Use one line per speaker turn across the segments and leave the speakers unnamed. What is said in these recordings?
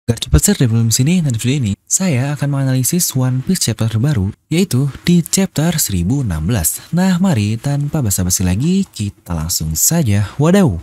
Gak cepat share dari film sini, nah di video ini saya akan menganalisis One Piece chapter terbaru, yaitu di chapter 1016. Nah mari tanpa basa-basi lagi, kita langsung saja wadaw.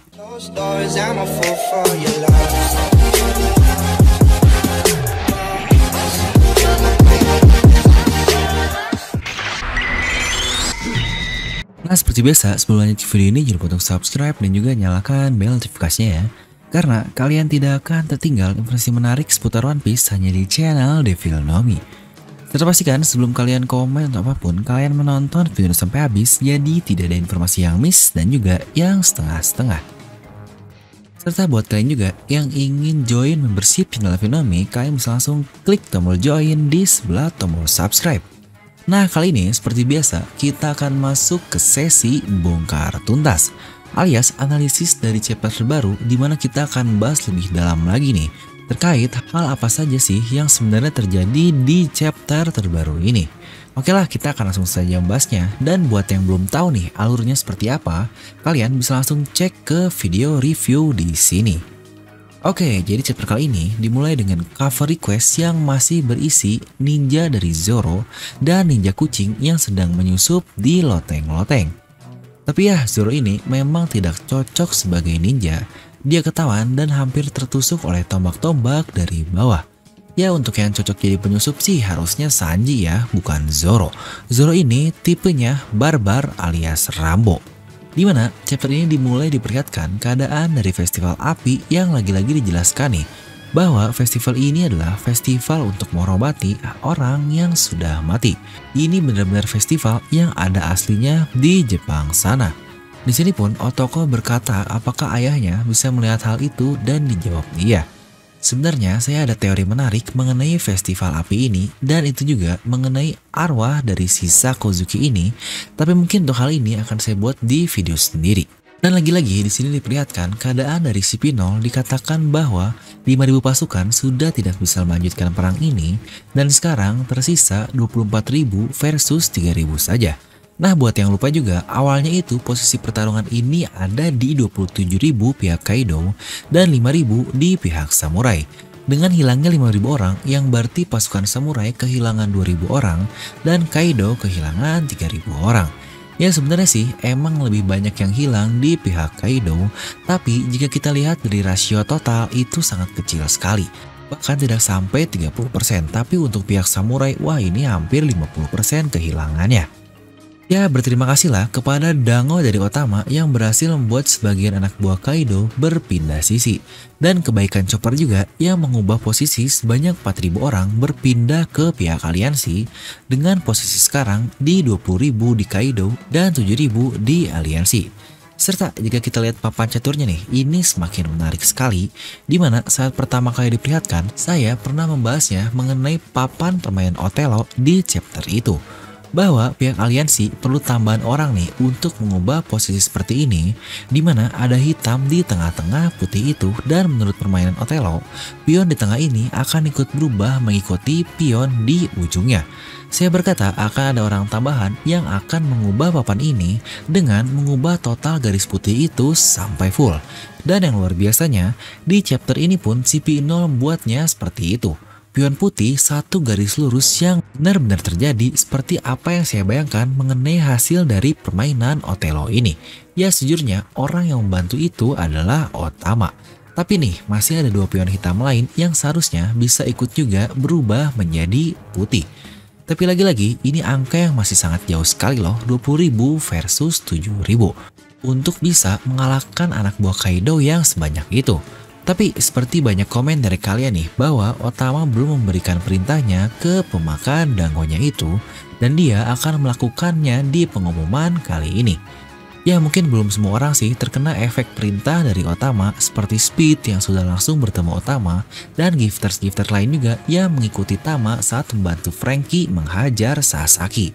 Nah seperti biasa, sebelum lanjut video ini jangan lupa untuk subscribe dan juga nyalakan bel notifikasinya ya. Karena kalian tidak akan tertinggal informasi menarik seputar One Piece hanya di channel Devil Nomi. Serta pastikan sebelum kalian komen atau apapun, kalian menonton video sampai habis, jadi tidak ada informasi yang miss dan juga yang setengah-setengah. Serta buat kalian juga yang ingin join membership channel Devil Nomi, kalian bisa langsung klik tombol join di sebelah tombol subscribe. Nah kali ini seperti biasa, kita akan masuk ke sesi bongkar tuntas, alias analisis dari chapter terbaru, di mana kita akan bahas lebih dalam lagi nih terkait hal apa saja sih yang sebenarnya terjadi di chapter terbaru ini. Oke lah, kita akan langsung saja membahasnya, dan buat yang belum tahu nih alurnya seperti apa, kalian bisa langsung cek ke video review di sini. Oke, jadi chapter kali ini dimulai dengan cover request yang masih berisi ninja dari Zoro dan ninja kucing yang sedang menyusup di loteng-loteng. Tapi ya, Zoro ini memang tidak cocok sebagai ninja. Dia ketahuan dan hampir tertusuk oleh tombak-tombak dari bawah. Ya, untuk yang cocok jadi penyusup sih harusnya Sanji ya, bukan Zoro. Zoro ini tipenya barbar alias Rambo. Dimana chapter ini dimulai diperlihatkan keadaan dari festival api yang lagi-lagi dijelaskan nih, bahwa festival ini adalah festival untuk mengobati orang yang sudah mati. Ini benar-benar festival yang ada aslinya di Jepang sana. Di sini pun Otoko berkata apakah ayahnya bisa melihat hal itu, dan dijawab iya. Sebenarnya saya ada teori menarik mengenai festival api ini, dan itu juga mengenai arwah dari sisa Kozuki ini, tapi mungkin untuk hal ini akan saya buat di video sendiri. Dan lagi-lagi di sini diperlihatkan keadaan dari si Pinol, dikatakan bahwa 5.000 pasukan sudah tidak bisa melanjutkan perang ini, dan sekarang tersisa 24.000 versus 3.000 saja. Nah buat yang lupa juga, awalnya itu posisi pertarungan ini ada di 27.000 pihak Kaido dan 5.000 di pihak samurai. Dengan hilangnya 5.000 orang, yang berarti pasukan samurai kehilangan 2.000 orang dan Kaido kehilangan 3.000 orang. Ya sebenarnya sih emang lebih banyak yang hilang di pihak Kaido, tapi jika kita lihat dari rasio total itu sangat kecil sekali. Bahkan tidak sampai 30%, tapi untuk pihak samurai, wah ini hampir 50% kehilangannya. Ya berterima kasihlah kepada Dango dari Otama yang berhasil membuat sebagian anak buah Kaido berpindah sisi. Dan kebaikan Chopper juga yang mengubah posisi sebanyak 4.000 orang berpindah ke pihak aliansi, dengan posisi sekarang di 20.000 di Kaido dan 7.000 di aliansi. Serta jika kita lihat papan caturnya nih, ini semakin menarik sekali, dimana saat pertama kali diperlihatkan, saya pernah membahasnya mengenai papan permainan Otelo di chapter itu. Bahwa pihak aliansi perlu tambahan orang nih untuk mengubah posisi seperti ini, dimana ada hitam di tengah-tengah putih itu, dan menurut permainan Otelo, pion di tengah ini akan ikut berubah mengikuti pion di ujungnya. Saya berkata akan ada orang tambahan yang akan mengubah papan ini dengan mengubah total garis putih itu sampai full. Dan yang luar biasanya, di chapter ini pun si Pinol membuatnya seperti itu. Pion putih satu garis lurus yang benar-benar terjadi seperti apa yang saya bayangkan mengenai hasil dari permainan Otelo ini. Ya sejujurnya orang yang membantu itu adalah Otama. Tapi nih masih ada dua pion hitam lain yang seharusnya bisa ikut juga berubah menjadi putih. Tapi lagi-lagi ini angka yang masih sangat jauh sekali loh, 20.000 versus 7.000. Untuk bisa mengalahkan anak buah Kaido yang sebanyak itu. Tapi seperti banyak komen dari kalian nih bahwa Otama belum memberikan perintahnya ke pemakan Dangonya itu, dan dia akan melakukannya di pengumuman kali ini. Ya mungkin belum semua orang sih terkena efek perintah dari Otama, seperti Speed yang sudah langsung bertemu Otama, dan gifters-gifters lain juga yang mengikuti Tama saat membantu Franky menghajar Sasaki.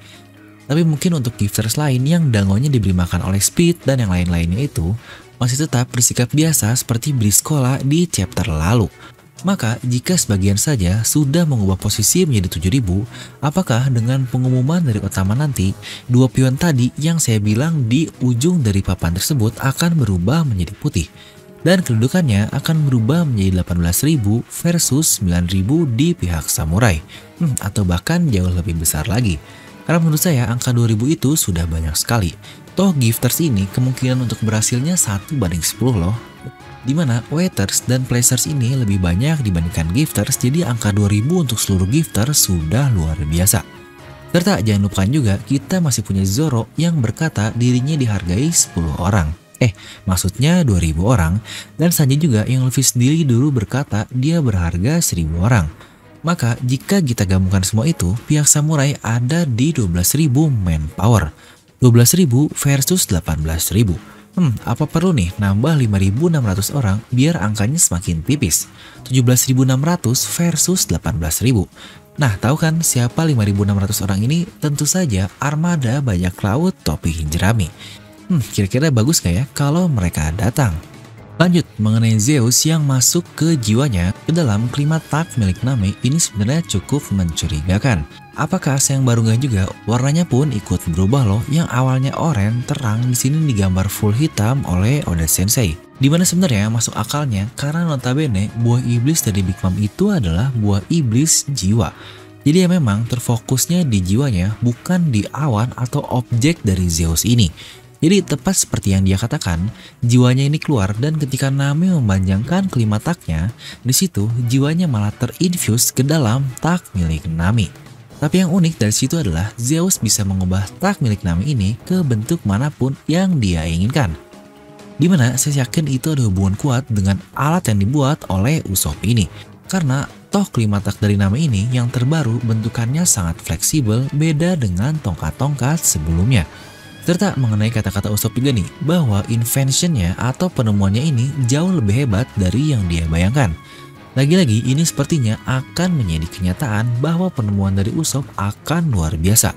Tapi mungkin untuk gifters lain yang Dangonya diberi makan oleh Speed dan yang lain-lainnya itu masih tetap bersikap biasa seperti Briscola di chapter lalu. Maka jika sebagian saja sudah mengubah posisi menjadi 7.000, apakah dengan pengumuman dari Otama nanti, dua pion tadi yang saya bilang di ujung dari papan tersebut akan berubah menjadi putih? Dan kedudukannya akan berubah menjadi 18.000 versus 9.000 di pihak samurai. Atau bahkan jauh lebih besar lagi. Karena menurut saya angka 2000 itu sudah banyak sekali. Toh gifters ini kemungkinan untuk berhasilnya 1:10 loh. Dimana waiters dan placers ini lebih banyak dibandingkan gifters, jadi angka 2000 untuk seluruh gifters sudah luar biasa. Serta jangan lupakan juga kita masih punya Zoro yang berkata dirinya dihargai 10 orang. Maksudnya 2000 orang. Dan Sanji juga yang Luffy sendiri dulu berkata dia berharga 1000 orang. Maka jika kita gabungkan semua itu, pihak samurai ada di 12.000 manpower. 12.000 versus 18.000. Apa perlu nih nambah 5.600 orang biar angkanya semakin tipis? 17.600 versus 18.000. Nah, tahu kan siapa 5.600 orang ini? Tentu saja armada bajak laut topi jerami. Kira-kira bagus gak ya kalau mereka datang? Lanjut, mengenai Zeus yang masuk ke jiwanya ke dalam kelima tak milik Nami ini sebenarnya cukup mencurigakan. Apakah yang baru nggak juga warnanya pun ikut berubah loh, yang awalnya oranye terang di sini digambar full hitam oleh Oda Sensei. Dimana sebenarnya masuk akalnya karena notabene buah iblis dari Big Mom itu adalah buah iblis jiwa. Jadi ya memang terfokusnya di jiwanya bukan di awan atau objek dari Zeus ini. Jadi tepat seperti yang dia katakan, jiwanya ini keluar dan ketika Nami memanjangkan kelima taknya, di situ jiwanya malah terinfuse ke dalam tak milik Nami. Tapi yang unik dari situ adalah Zeus bisa mengubah tak milik Nami ini ke bentuk manapun yang dia inginkan. Dimana saya yakin itu ada hubungan kuat dengan alat yang dibuat oleh Usopp ini. Karena toh kelima tak dari Nami ini yang terbaru bentukannya sangat fleksibel, beda dengan tongkat-tongkat sebelumnya. Serta mengenai kata-kata Usopp juga nih, bahwa inventionnya atau penemuannya ini jauh lebih hebat dari yang dia bayangkan. Lagi-lagi ini sepertinya akan menjadi kenyataan bahwa penemuan dari Usopp akan luar biasa.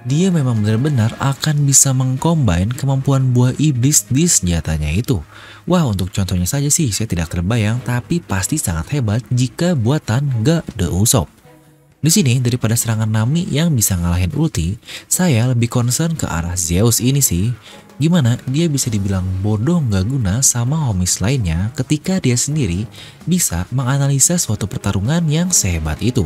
Dia memang benar-benar akan bisa mengcombine kemampuan buah iblis di senjatanya itu. Wah, untuk contohnya saja sih saya tidak terbayang, tapi pasti sangat hebat jika buatan The Usopp. Di sini daripada serangan Nami yang bisa ngalahin ulti, saya lebih concern ke arah Zeus ini sih. Gimana dia bisa dibilang bodoh nggak guna sama homies lainnya ketika dia sendiri bisa menganalisa suatu pertarungan yang sehebat itu.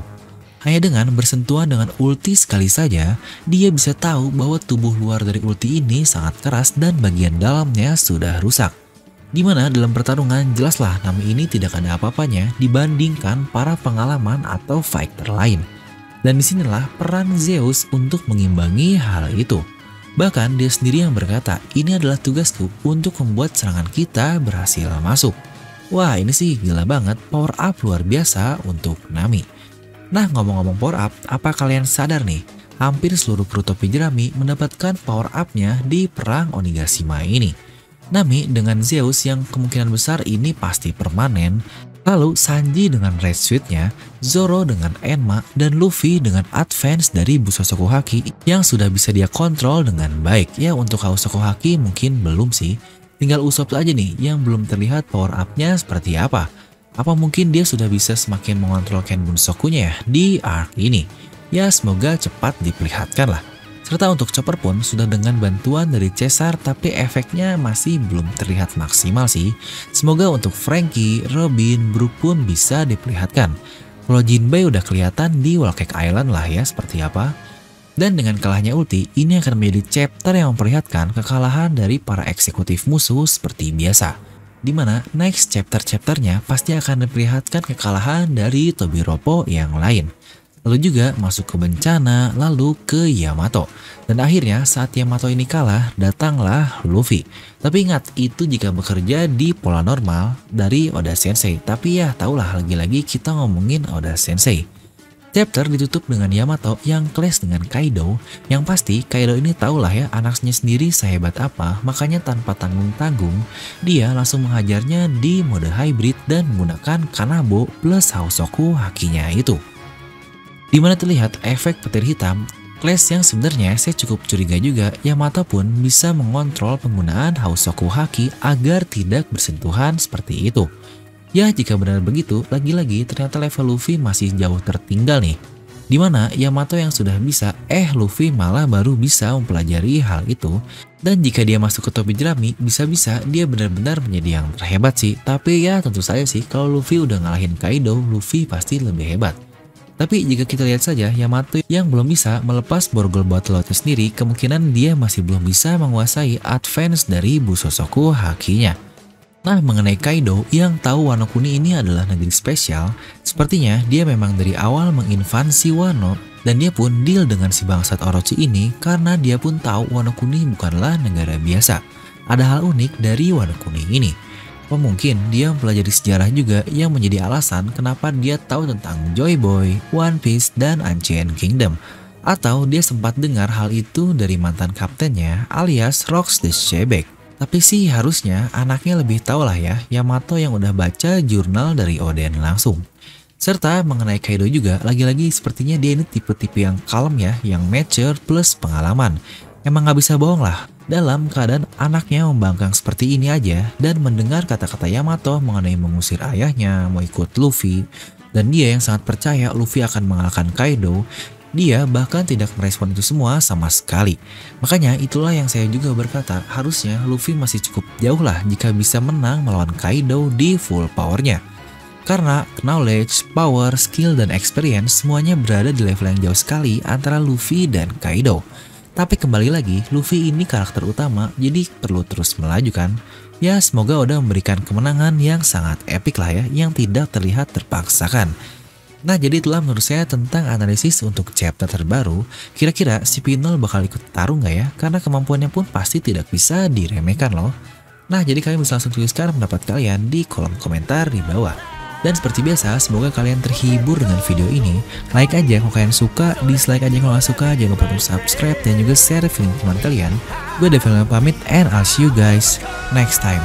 Hanya dengan bersentuhan dengan ulti sekali saja, dia bisa tahu bahwa tubuh luar dari ulti ini sangat keras dan bagian dalamnya sudah rusak. Dimana dalam pertarungan jelaslah Nami ini tidak ada apa-apanya dibandingkan para pengalaman atau fighter lain. Dan disinilah peran Zeus untuk mengimbangi hal itu. Bahkan dia sendiri yang berkata, ini adalah tugasku untuk membuat serangan kita berhasil masuk. Wah, ini sih gila banget, power up luar biasa untuk Nami. Nah, ngomong-ngomong power up, apa kalian sadar nih? Hampir seluruh kru topi jerami mendapatkan power up-nya di perang Onigashima ini. Nami dengan Zeus yang kemungkinan besar ini pasti permanen, lalu Sanji dengan Red Suit-nya, Zoro dengan Enma, dan Luffy dengan advance dari Bushoku Haki yang sudah bisa dia kontrol dengan baik. Ya, untuk Haushoku Haki mungkin belum sih, tinggal Usopp aja nih yang belum terlihat power up-nya seperti apa. Apa mungkin dia sudah bisa semakin mengontrol Ken Bunsokunya ya di arc ini? Ya, semoga cepat diperlihatkan lah. Serta untuk Chopper pun sudah dengan bantuan dari Caesar, tapi efeknya masih belum terlihat maksimal sih. Semoga untuk Franky, Robin, Brook pun bisa diperlihatkan. Kalau Jinbei udah kelihatan di Whole Cake Island lah ya seperti apa. Dan dengan kalahnya ulti, ini akan menjadi chapter yang memperlihatkan kekalahan dari para eksekutif musuh seperti biasa. Dimana next chapter-chapternya pasti akan diperlihatkan kekalahan dari Tobiropo yang lain. Lalu juga masuk ke bencana, lalu ke Yamato. Dan akhirnya saat Yamato ini kalah, datanglah Luffy. Tapi ingat, itu jika bekerja di pola normal dari Oda Sensei. Tapi ya tahulah, lagi-lagi kita ngomongin Oda Sensei. Chapter ditutup dengan Yamato yang clash dengan Kaido. Yang pasti Kaido ini tahulah ya anaknya sendiri sehebat apa, makanya tanpa tanggung-tanggung dia langsung menghajarnya di mode hybrid dan menggunakan Kanabo plus Haushoku Hakinya itu. Dimana terlihat efek petir hitam, clash yang sebenarnya saya cukup curiga juga Yamato pun bisa mengontrol penggunaan Haushoku Haki agar tidak bersentuhan seperti itu. Ya, jika benar begitu, lagi-lagi ternyata level Luffy masih jauh tertinggal nih. Dimana Yamato yang sudah bisa, Luffy malah baru bisa mempelajari hal itu. Dan jika dia masuk ke topi jerami, bisa-bisa dia benar-benar menjadi yang terhebat sih. Tapi ya tentu saja sih, kalau Luffy udah ngalahin Kaido, Luffy pasti lebih hebat. Tapi jika kita lihat saja, Yamato yang belum bisa melepas borgol botol lautnya sendiri, kemungkinan dia masih belum bisa menguasai advance dari Busosoku Hakinya. Nah, mengenai Kaido yang tahu Wano Kuni ini adalah negeri spesial, sepertinya dia memang dari awal menginvasi Wano dan dia pun deal dengan si bangsat Orochi ini karena dia pun tahu Wano Kuni bukanlah negara biasa. Ada hal unik dari Wano Kuni ini. Mungkin dia mempelajari sejarah juga yang menjadi alasan kenapa dia tahu tentang Joy Boy, One Piece, dan Ancient Kingdom. Atau dia sempat dengar hal itu dari mantan kaptennya alias Rocks the Shebek. Tapi sih harusnya anaknya lebih tahu lah ya Yamato yang udah baca jurnal dari Oden langsung. Serta mengenai Kaido juga, lagi-lagi sepertinya dia ini tipe-tipe yang kalem ya, yang mature plus pengalaman. Emang gak bisa bohong lah, dalam keadaan anaknya membangkang seperti ini aja dan mendengar kata-kata Yamato mengenai mengusir ayahnya, mau ikut Luffy, dan dia yang sangat percaya Luffy akan mengalahkan Kaido, dia bahkan tidak merespon itu semua sama sekali. Makanya itulah yang saya juga berkata, harusnya Luffy masih cukup jauh lah jika bisa menang melawan Kaido di full powernya. Karena knowledge, power, skill, dan experience semuanya berada di level yang jauh sekali antara Luffy dan Kaido. Tapi kembali lagi, Luffy ini karakter utama, jadi perlu terus melaju kan. Ya semoga Oda memberikan kemenangan yang sangat epik lah ya, yang tidak terlihat terpaksakan. Nah jadi itulah menurut saya tentang analisis untuk chapter terbaru. Kira-kira si Pinol bakal ikut tarung nggak ya? Karena kemampuannya pun pasti tidak bisa diremehkan loh. Nah jadi kalian bisa langsung tuliskan pendapat kalian di kolom komentar di bawah. Dan seperti biasa, semoga kalian terhibur dengan video ini. Like aja kalau kalian suka, dislike aja kalau nggak suka. Jangan lupa untuk subscribe dan juga share video teman kalian. Gue Devil pamit and I'll see you guys next time.